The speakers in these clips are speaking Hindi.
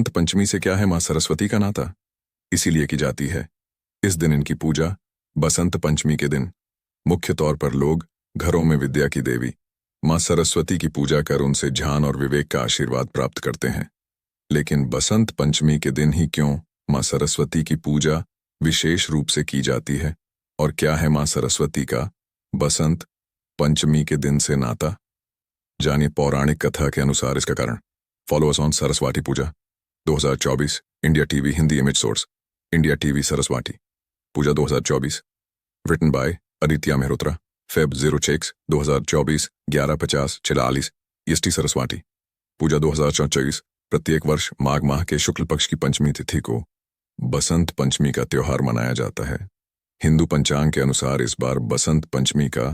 बसंत पंचमी से क्या है मां सरस्वती का नाता? इसीलिए की जाती है। इस दिन इनकी पूजा बसंत पंचमी के दिन मुख्य तौर पर लोग घरों में विद्या की देवी मां सरस्वती की पूजा कर उनसे ज्ञान और विवेक का आशीर्वाद प्राप्त करते हैं। लेकिन बसंत पंचमी के दिन ही क्यों मां सरस्वती की पूजा विशेष रूप से की जाती है, और क्या है मां सरस्वती का बसंत पंचमी के दिन से नाता? जानिए पौराणिक कथा के अनुसार इसका कारण। Follow us on Saraswati Puja 2024 India TV Hindi image source India TV Saraswati Puja 2024 written by Aditya Mehrotra Feb 06 2024 11:50-46 EST Saraswati Puja 2024 प्रत्येक वर्ष माघ माह के शुक्ल पक्ष की पंचमी तिथि को बसंत पंचमी का त्योहार मनाया जाता है। हिंदू पंचांग के अनुसार इस बार बसंत पंचमी का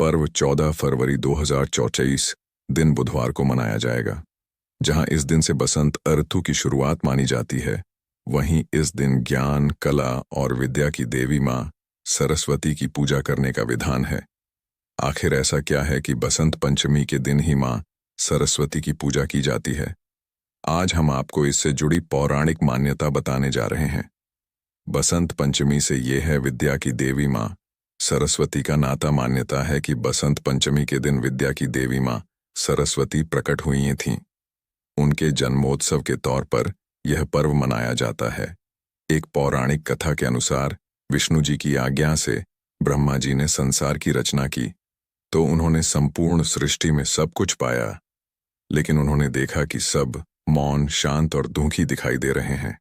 पर्व 14 फरवरी 2024 दिन बुधवार को मनाया जाएगा। जहां इस दिन से बसंत ऋतु की शुरुआत मानी जाती है, वहीं इस दिन ज्ञान, कला और विद्या की देवी मां सरस्वती की पूजा करने का विधान है। आखिर ऐसा क्या है कि बसंत पंचमी के दिन ही मां सरस्वती की पूजा की जाती है? आज हम आपको इससे जुड़ी पौराणिक मान्यता बताने जा रहे हैं। बसंत पंचमी से ये है विद्या की देवी मां सरस्वती का नाता। मान्यता है कि बसंत पंचमी के दिन विद्या की देवी मां सरस्वती प्रकट हुई थीं। उनके जन्मोत्सव के तौर पर यह पर्व मनाया जाता है। एक पौराणिक कथा के अनुसार विष्णु जी की आज्ञा से ब्रह्मा जी ने संसार की रचना की, तो उन्होंने संपूर्ण सृष्टि में सब कुछ पाया, लेकिन उन्होंने देखा कि सब मौन, शांत और दुखी दिखाई दे रहे हैं।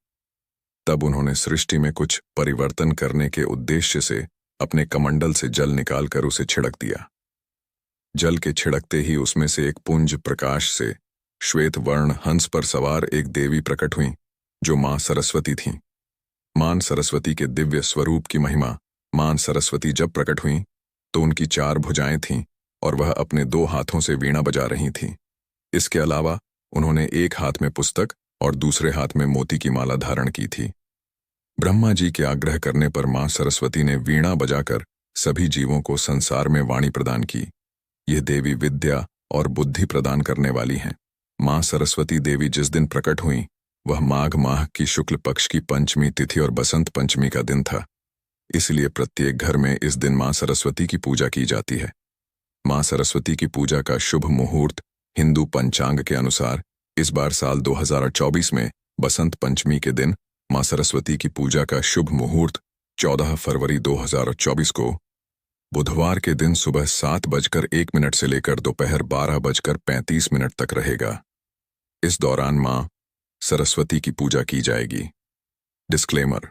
तब उन्होंने सृष्टि में कुछ परिवर्तन करने के उद्देश्य से अपने कमंडल से जल निकालकर उसे छिड़क दिया। जल के छिड़कते ही उसमें से एक पुंज प्रकाश से श्वेत वर्ण हंस पर सवार एक देवी प्रकट हुई, जो मां सरस्वती थीं। मां सरस्वती के दिव्य स्वरूप की महिमा। मां सरस्वती जब प्रकट हुई तो उनकी 4 भुजाएं थीं और वह अपने 2 हाथों से वीणा बजा रही थीं। इसके अलावा उन्होंने एक हाथ में पुस्तक और दूसरे हाथ में मोती की माला धारण की थी। ब्रह्मा जी के आग्रह करने पर मां सरस्वती ने वीणा बजाकर सभी जीवों को संसार में वाणी प्रदान की। यह देवी विद्या और बुद्धि प्रदान करने वाली हैं। मां सरस्वती देवी जिस दिन प्रकट हुई वह माघ माह की शुक्ल पक्ष की पंचमी तिथि और बसंत पंचमी का दिन था। इसलिए प्रत्येक घर में इस दिन मां सरस्वती की पूजा की जाती है। मां सरस्वती की पूजा का शुभ मुहूर्त हिंदू पंचांग के अनुसार इस बार साल 2024 में बसंत पंचमी के दिन मां सरस्वती की पूजा का शुभ मुहूर्त 14 फरवरी 2024 को बुधवार के दिन सुबह 7:01 से लेकर दोपहर 12:35 तक रहेगा। इस दौरान मां सरस्वती की पूजा की जाएगी। डिस्क्लेमर।